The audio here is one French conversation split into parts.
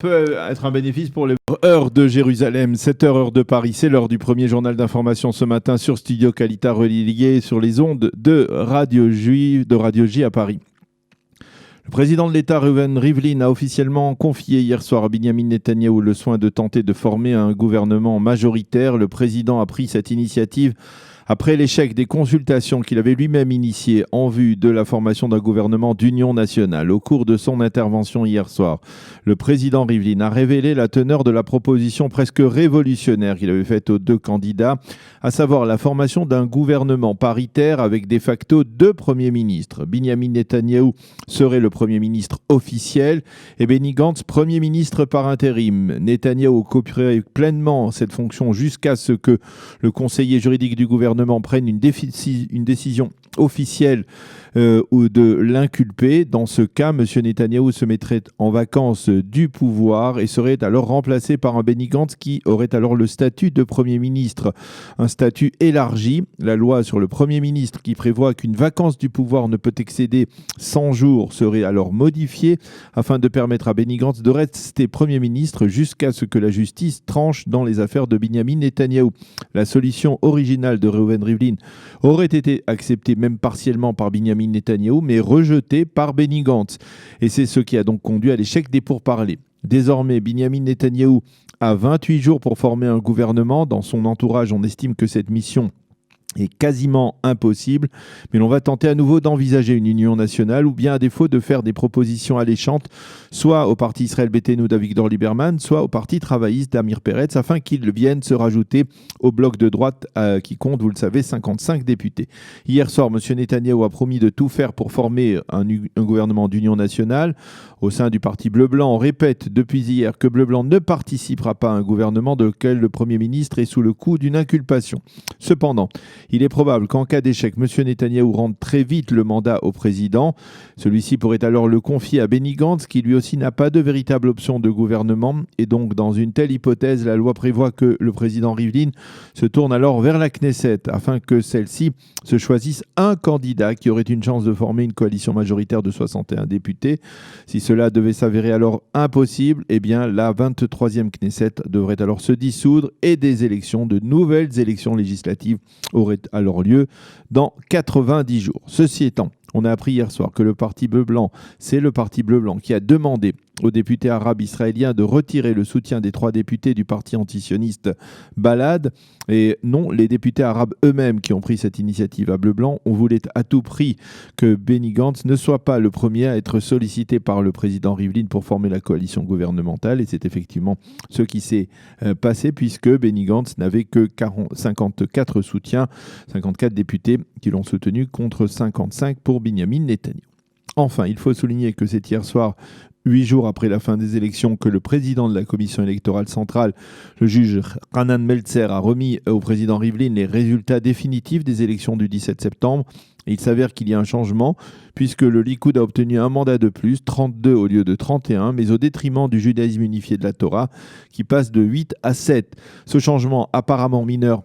Peut être un bénéfice pour les heures de Jérusalem, 7h heure de Paris. C'est l'heure du premier journal d'information ce matin sur Studio Qualita relié sur les ondes de Radio J à Paris. Le président de l'État, Reuven Rivlin, a officiellement confié hier soir à Benyamin Netanyahou le soin de tenter de former un gouvernement majoritaire. Le président a pris cette initiative après l'échec des consultations qu'il avait lui-même initiées en vue de la formation d'un gouvernement d'union nationale. Au cours de son intervention hier soir, le président Rivlin a révélé la teneur de la proposition presque révolutionnaire qu'il avait faite aux deux candidats, à savoir la formation d'un gouvernement paritaire avec de facto deux premiers ministres. Benyamin Netanyahou serait le premier ministre officiel et Benny Gantz premier ministre par intérim. Netanyahou occuperait pleinement cette fonction jusqu'à ce que le conseiller juridique du gouvernement prenne une décision officielle ou de l'inculper. Dans ce cas, M. Netanyahou se mettrait en vacances du pouvoir et serait alors remplacé par un Benny Gantz qui aurait alors le statut de Premier ministre, un statut élargi. La loi sur le Premier ministre qui prévoit qu'une vacance du pouvoir ne peut excéder 100 jours serait alors modifiée afin de permettre à Benny Gantz de rester Premier ministre jusqu'à ce que la justice tranche dans les affaires de Benyamin Netanyahou. La solution originale de Reuven Rivlin aurait été acceptée même partiellement par Benyamin Netanyahou, mais rejetée par Benny Gantz. Et c'est ce qui a donc conduit à l'échec des pourparlers. Désormais, Benyamin Netanyahou a 28 jours pour former un gouvernement. Dans son entourage, on estime que cette mission est quasiment impossible, mais l'on va tenter à nouveau d'envisager une union nationale ou bien à défaut de faire des propositions alléchantes, soit au parti Israël Beitenu d'Avigdor Lieberman, soit au parti travailliste d'Amir Peretz, afin qu'ils viennent se rajouter au bloc de droite qui compte, vous le savez, 55 députés. Hier soir, M. Netanyahou a promis de tout faire pour former un gouvernement d'union nationale. Au sein du parti Bleu-Blanc, on répète depuis hier que Bleu-Blanc ne participera pas à un gouvernement de lequel le Premier ministre est sous le coup d'une inculpation. Cependant, il est probable qu'en cas d'échec, M. Netanyahou rende très vite le mandat au président. Celui-ci pourrait alors le confier à Benny Gantz, qui lui aussi n'a pas de véritable option de gouvernement. Et donc, dans une telle hypothèse, la loi prévoit que le président Rivlin se tourne alors vers la Knesset, afin que celle-ci se choisisse un candidat qui aurait une chance de former une coalition majoritaire de 61 députés. Si cela devait s'avérer alors impossible, eh bien, la 23e Knesset devrait alors se dissoudre et de nouvelles élections législatives auraient alors lieu dans 90 jours. Ceci étant, on a appris hier soir que le parti Bleu-Blanc, c'est le parti Bleu-Blanc qui a demandé aux députés arabes israéliens de retirer le soutien des 3 députés du parti antisioniste Balad. Et non, les députés arabes eux-mêmes qui ont pris cette initiative à Bleu-Blanc, on voulait à tout prix que Benny Gantz ne soit pas le premier à être sollicité par le président Rivlin pour former la coalition gouvernementale. Et c'est effectivement ce qui s'est passé puisque Benny Gantz n'avait que 54 soutiens, 54 députés qui l'ont soutenu contre 55 pour Benyamin Netanyahou. Enfin, il faut souligner que c'est hier soir, 8 jours après la fin des élections, que le président de la commission électorale centrale, le juge Hanan Meltzer, a remis au président Rivlin les résultats définitifs des élections du 17 septembre. Et il s'avère qu'il y a un changement, puisque le Likoud a obtenu un mandat de plus, 32 au lieu de 31, mais au détriment du judaïsme unifié de la Torah, qui passe de 8 à 7. Ce changement apparemment mineur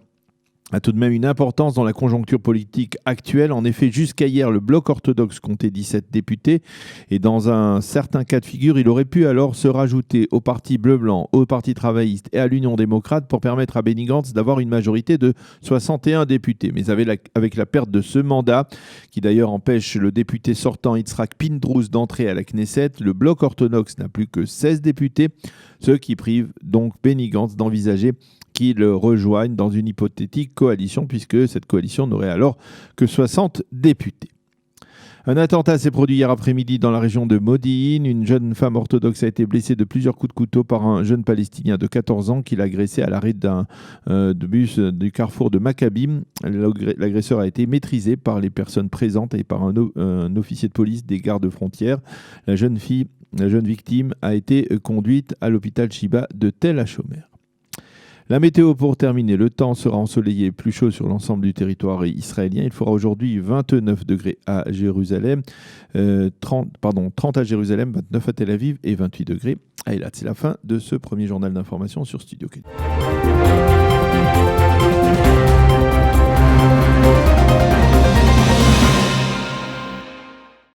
a tout de même une importance dans la conjoncture politique actuelle. En effet, jusqu'à hier, le bloc orthodoxe comptait 17 députés et dans un certain cas de figure, il aurait pu alors se rajouter au parti Bleu-Blanc, au parti travailliste et à l'Union démocrate pour permettre à Benny Gantz d'avoir une majorité de 61 députés. Mais avec la perte de ce mandat, qui d'ailleurs empêche le député sortant Yitzhak Pindrouz d'entrer à la Knesset, le bloc orthodoxe n'a plus que 16 députés, ce qui prive donc Benny Gantz d'envisager qu'il rejoigne dans une hypothétique coalition, puisque cette coalition n'aurait alors que 60 députés. Un attentat s'est produit hier après-midi dans la région de Modi'in. Une jeune femme orthodoxe a été blessée de plusieurs coups de couteau par un jeune Palestinien de 14 ans qui l'a agressé à l'arrêt de bus du carrefour de Maccabim. L'agresseur a été maîtrisé par les personnes présentes et par un officier de police des gardes-frontières. La jeune victime a été conduite à l'hôpital Shiba de Tel HaShomer. La météo pour terminer, le temps sera ensoleillé et plus chaud sur l'ensemble du territoire israélien. Il fera aujourd'hui 29 degrés à Jérusalem, 30 à Jérusalem, 29 à Tel Aviv et 28 degrés à Eilat. C'est la fin de ce premier journal d'information sur Studio Québec.